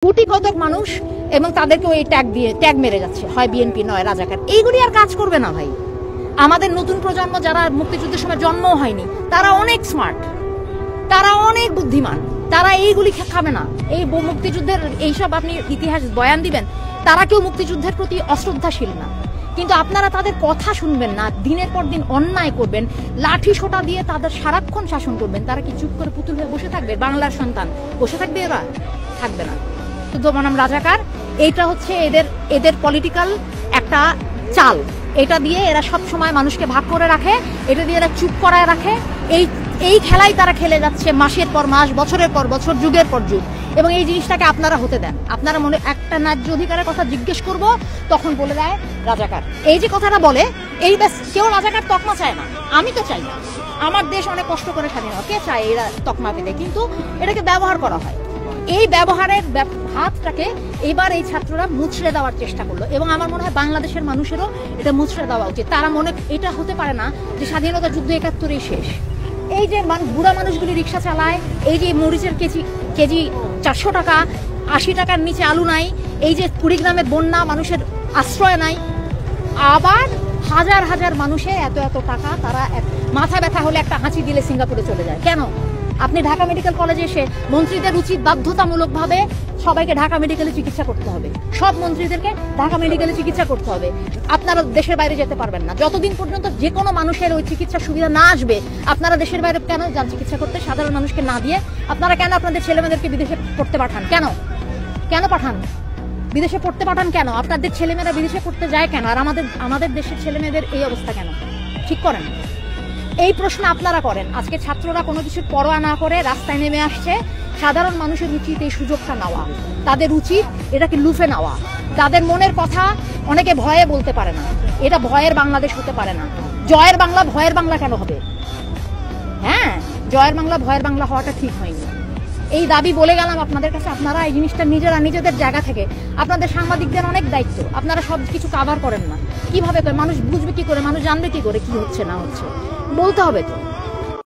কোটি কতক মানুষ এবং তাদেরকে ওই ট্যাগ মেরে যাচ্ছে, হয় বিএনপি নয় রাজাকার। এইগুলি আর কাজ করবে না ভাই। আমাদের নতুন প্রজন্ম যারা মুক্তিযুদ্ধের সময় জন্মও হয়নি তারা অনেক স্মার্ট, তারা অনেক বুদ্ধিমান, তারা এইগুলি খাবে না। এই মুক্তিযুদ্ধের এইসব আপনি ইতিহাস বয়ান দিবেন, তারা কেউ মুক্তিযুদ্ধের প্রতি অশ্রদ্ধাশীল না, কিন্তু আপনারা তাদের কথা শুনবেন না, দিনের পর দিন অন্যায় করবেন, লাঠি সোটা দিয়ে তাদের সারাক্ষণ শাসন করবেন। তারা কি চুপ করে পুতুল হয়ে বসে থাকবে? বাংলার সন্তান বসে থাকবে? এরা থাকবে না। শুদ্ধ বনাম রাজাকার, এইটা হচ্ছে এদের পলিটিক্যাল একটা চাল। এটা দিয়ে এরা সব সময় মানুষকে ভাগ করে রাখে, এটা দিয়ে এরা চুপ করায় রাখে। এই খেলাই তারা খেলে যাচ্ছে মাসের পর মাস, বছরের পর বছর, যুগের পর যুগ। এবং এই জিনিসটাকে আপনারা হতে দেন। আপনারা মনে একটা ন্যায্য অধিকারের কথা জিজ্ঞেস করব, তখন বলে দেয় রাজাকার। এই যে কথাটা বলে, এই ব্যাস, কেউ রাজাকার তকমা চায় না। আমি তো চাই না, আমার দেশ অনেক কষ্ট করে স্বাধীন হয়, কে চায় এরা তকমা পেতে? কিন্তু এটাকে ব্যবহার করা হয়। এই ব্যবহারের হাতটাকে এবার এই ছাত্ররা মুছড়ে দেওয়ার চেষ্টা করলো, এবং আমার মনে হয় বাংলাদেশের মানুষেরও এটা মুছড়ে দেওয়া উচিত। তারা এটা হতে পারে না যে স্বাধীনতা যুদ্ধ ৭১-এই শেষ। এই যে বুড়া মানুষগুলি রিক্সা চালায়, এই যে মরিচের কেজি ৪০০ টাকা, ৮০ টাকার নিচে আলু নাই, এই যে কুড়িগ্রামে বন্যা, মানুষের আশ্রয় নাই, আবার হাজার হাজার মানুষের এত এত টাকা, তারা মাথা ব্যথা হলে একটা হাঁচি দিলে সিঙ্গাপুরে চলে যায়। কেন? আপনি ঢাকা মেডিকেল কলেজে এসে মন্ত্রীদের উচিত বাধ্যতামূলকভাবে সবাইকে ঢাকা মেডিকেলে চিকিৎসা করতে হবে। সব মন্ত্রীদেরকে ঢাকা মেডিকেলে চিকিৎসা করতে হবে। আপনারা দেশের বাইরে যেতে পারবেন না যতদিন পর্যন্ত যে কোনো মানুষের ওই চিকিৎসার সুবিধা না আসবে। আপনারা দেশের বাইরে কেন যান চিকিৎসা করতে? সাধারণ মানুষকে না দিয়ে আপনারা কেন আপনাদের ছেলেমেয়েদেরকে বিদেশে পড়তে পাঠান? কেন পাঠান? বিদেশে পড়তে পাঠান কেন? আপনাদের ছেলেমেয়েরা বিদেশে পড়তে যায় কেন? আর আমাদের দেশের ছেলেমেয়েদের এই অবস্থা কেন? ঠিক করেন। এই প্রশ্ন আপনারা করেন। আজকে ছাত্ররা কোনো কিছুর পরোয়া না করে রাস্তায় নেমে আসছে। সাধারণ মানুষের উচিত এই সুযোগটা নেওয়া, তাদের উচিত এটাকে লুফে নেওয়া। তাদের মনের কথা অনেকে ভয়ে বলতে পারে না। এটা ভয়ের বাংলাদেশ হতে পারে না। জয়ের বাংলা ভয়ের বাংলা কেন হবে? হ্যাঁ, জয়ের বাংলা ভয়ের বাংলা হওয়াটা ঠিক হয়নি। এই দাবি বলে গেলাম আপনাদের কাছে। আপনারা এই জিনিসটা নিজেদের জায়গা থেকে, আপনাদের সাংবাদিকদের অনেক দায়িত্ব, আপনারা সব কিছু কাভার করেন না। কিভাবে করে মানুষ বুঝবে কি করে, মানুষ জানবে কি করে কি হচ্ছে না হচ্ছে? বলতে হবে তো।